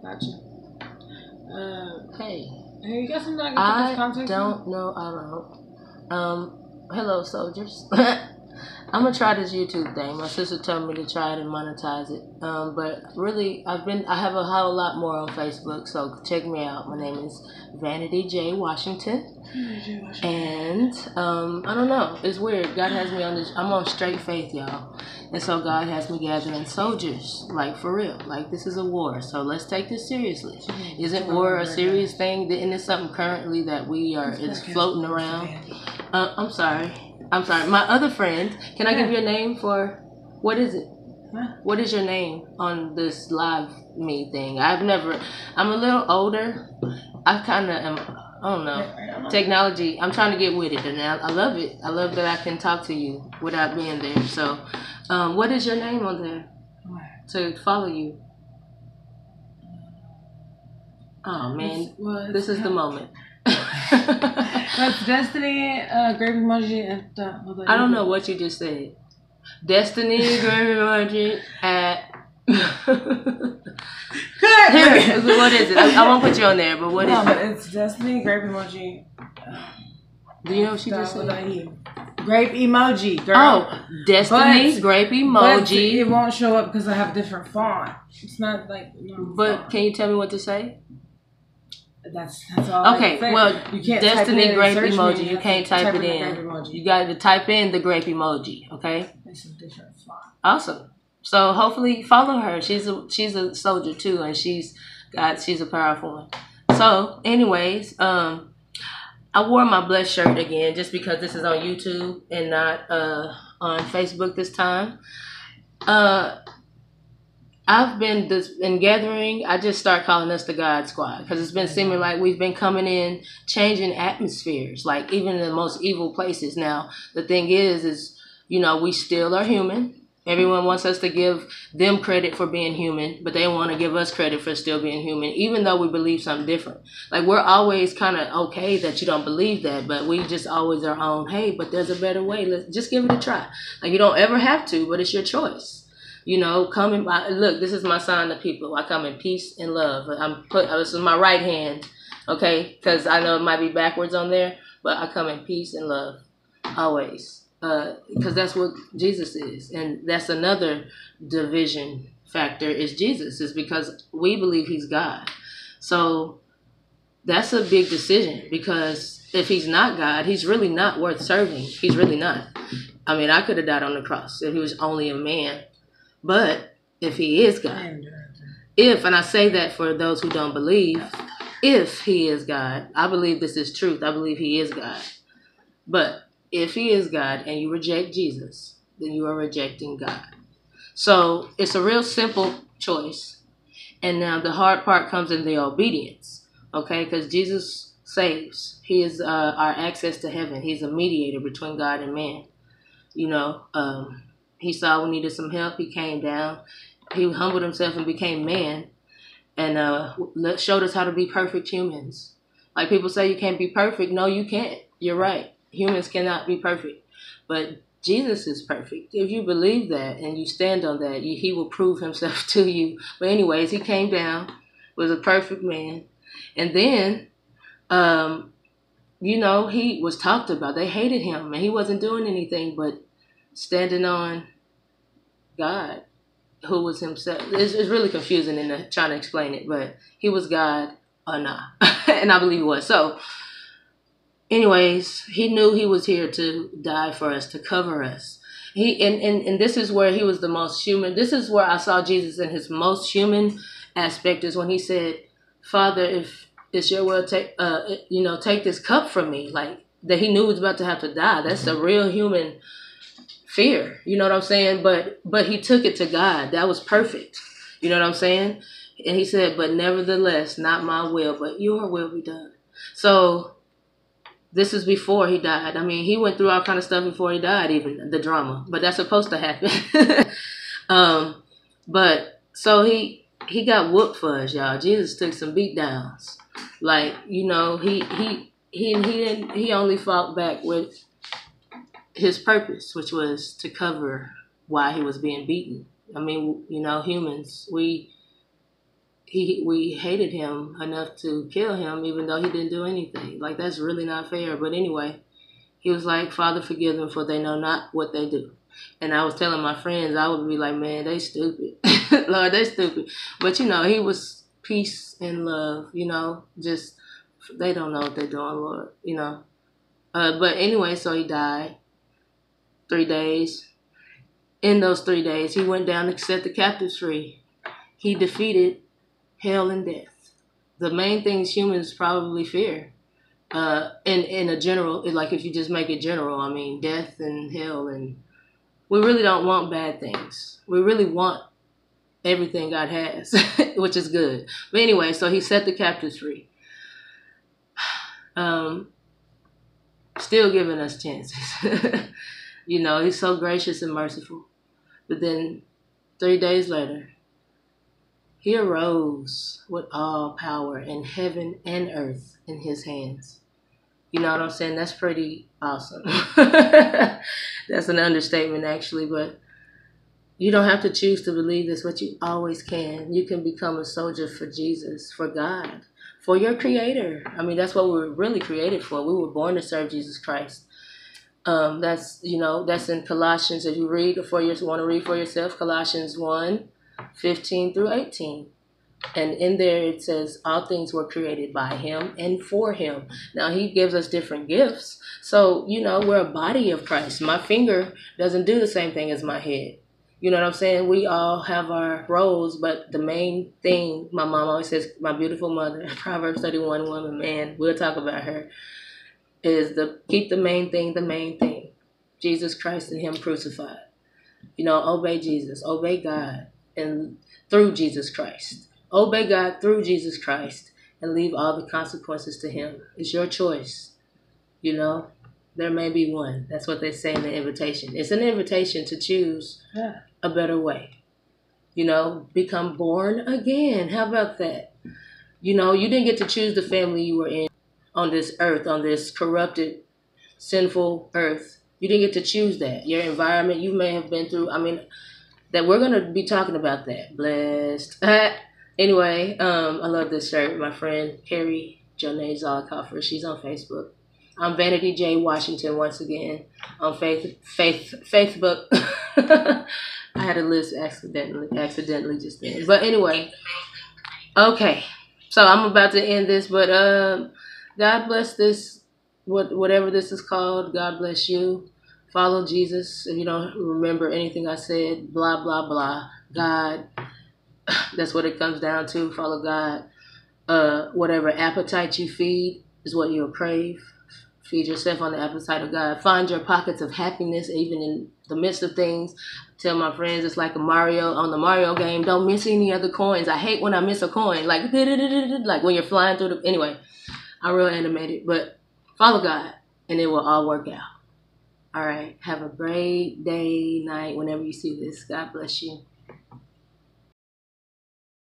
Gotcha. Hey. Hey, you got something I can put this context don't know. I don't. Hello, soldiers. I'm gonna try this YouTube thing. My sister told me to try it and monetize it. But really, I have a whole lot more on Facebook, so check me out. My name is Vanity J. Washington. And I don't know. It's weird. God has me on this. I'm on straight faith, y'all. And so God has me gathering soldiers, like for real. Like this is a war, so let's take this seriously. Isn't war a serious thing? Isn't it something currently that we are is floating around? I'm sorry. My other friend. Can I give you a name for? What is it? What is your name on this live me thing? I'm a little older. I kind of am. I don't know. Technology. I'm trying to get with it, and I love it. I love that I can talk to you without being there. So, what is your name on there to follow you? Oh man, this is the moment. That's Destiny, grape emoji, and I don't know what you just said. Destiny, grape emoji at. Here, what is it? I won't put you on there, but what is it? But it's Destiny, grape emoji. Do you know what she just said? Grape emoji, girl. Oh, Destiny, grape emoji. It won't show up because I have a different font. It's not like. But font. Can you tell me what to say? That's all. Okay, well, you can't Destiny grape emoji. You can't type it in. You got to type in the grape emoji. Okay. It's a different font. Awesome. So hopefully follow her. She's a soldier too, and she's a powerful one. So, anyways, I wore my Blahh shirt again just because this is on YouTube and not on Facebook this time. I've been in gathering. I just start calling us the God Squad because it's been seeming like we've been coming in, changing atmospheres, like even in the most evil places. Now, the thing is, we still are human. Everyone wants us to give them credit for being human, but they want to give us credit for still being human, even though we believe something different. Like, we're always kind of okay that you don't believe that, but we just always are on, hey, but there's a better way. Let's just give it a try. Like, you don't ever have to, but it's your choice. Come in. Look, this is my sign to people. I come in peace and love. This is my right hand, okay? Because I know it might be backwards on there, but I come in peace and love always. Because that's what Jesus is, and that's another division factor is Jesus, is because we believe he's God. So that's a big decision, because if he's not God, he's really not worth serving. He's really not. I mean, I could have died on the cross if he was only a man, but if he is God, and I say that for those who don't believe, if he is God, I believe this is truth. I believe he is God, but if he is God and you reject Jesus, then you are rejecting God. So it's a real simple choice. And now the hard part comes in the obedience, okay? Because Jesus saves. He is our access to heaven. He's a mediator between God and man. He saw we needed some help. He came down. He humbled himself and became man and showed us how to be perfect humans. Like people say you can't be perfect. No, you can't. You're right. Humans cannot be perfect, but Jesus is perfect. If you believe that and you stand on that, he will prove himself to you. But anyways, he came down, was a perfect man. And then, he was talked about. They hated him, and he wasn't doing anything but standing on God, who was himself. It's really confusing in trying to explain it, but he was God or not. And I believe he was. So, anyways, he knew he was here to die for us, to cover us. And this is where he was the most human. This is where I saw Jesus in his most human aspect, is when he said, Father, if it's your will, take this cup from me. Like, that he knew he was about to have to die. That's a real human fear. You know what I'm saying? But he took it to God. That was perfect. You know what I'm saying? And he said, but nevertheless, not my will, but your will be done. So this is before he died. I mean, he went through all kind of stuff before he died, even the drama. But that's supposed to happen. But so he got whooped for us, y'all. Jesus took some beat downs. Like, he only fought back with his purpose, which was to cover why he was being beaten. I mean, humans, we we hated him enough to kill him, even though he didn't do anything. Like, that's really not fair. But anyway, he was like, Father, forgive them, for they know not what they do. And I was telling my friends, I would be like, man, they stupid. Lord, they stupid. But, he was peace and love, just, they don't know what they're doing, Lord. But anyway, so he died. 3 days. In those 3 days, he went down to set the captives free. He defeated hell and death. The main things humans probably fear. In a general, like if you just make it general, I mean, death and hell, and we really don't want bad things. We really want everything God has, which is good. But anyway, so he set the captives free. Still giving us chances. He's so gracious and merciful. But then 3 days later, he arose with all power in heaven and earth in his hands. You know what I'm saying? That's pretty awesome. That's an understatement, actually. But you don't have to choose to believe this, but you always can. You can become a soldier for Jesus, for God, for your Creator. I mean, that's what we were really created for. We were born to serve Jesus Christ. That's in Colossians. If you want to read for yourself, Colossians 1:15-18. And in there it says, all things were created by him and for him. Now, he gives us different gifts. So, we're a body of Christ. My finger doesn't do the same thing as my head. You know what I'm saying? We all have our roles, but the main thing, my mom always says, my beautiful mother, Proverbs 31 woman, man, we'll talk about her, is keep the main thing. Jesus Christ and him crucified. Obey Jesus, obey God, and through Jesus Christ. Obey God through Jesus Christ and leave all the consequences to him. It's your choice. There may be one. That's what they say in the invitation. It's an invitation to choose a better way. Become born again. How about that? You didn't get to choose the family you were in on this earth, on this corrupted, sinful earth. You didn't get to choose that. Your environment you may have been through. I mean, that we're going to be talking about that. Blessed. Anyway, I love this shirt. My friend Carrie Jonay Zollicoffer, she's on Facebook. I'm Vanity J Washington once again on Facebook. I had a list accidentally just then. But anyway, okay. So I'm about to end this, but God bless this, whatever this is called. God bless you. Follow Jesus. If you don't remember anything I said, blah, blah, blah. God. That's what it comes down to. Follow God. Whatever appetite you feed is what you'll crave. Feed yourself on the appetite of God. Find your pockets of happiness even in the midst of things. Tell my friends it's like on the Mario game. Don't miss any other coins. I hate when I miss a coin. Like when you're flying through anyway, I'm real animated. But follow God and it will all work out. All right. Have a great day, night, whenever you see this. God bless you.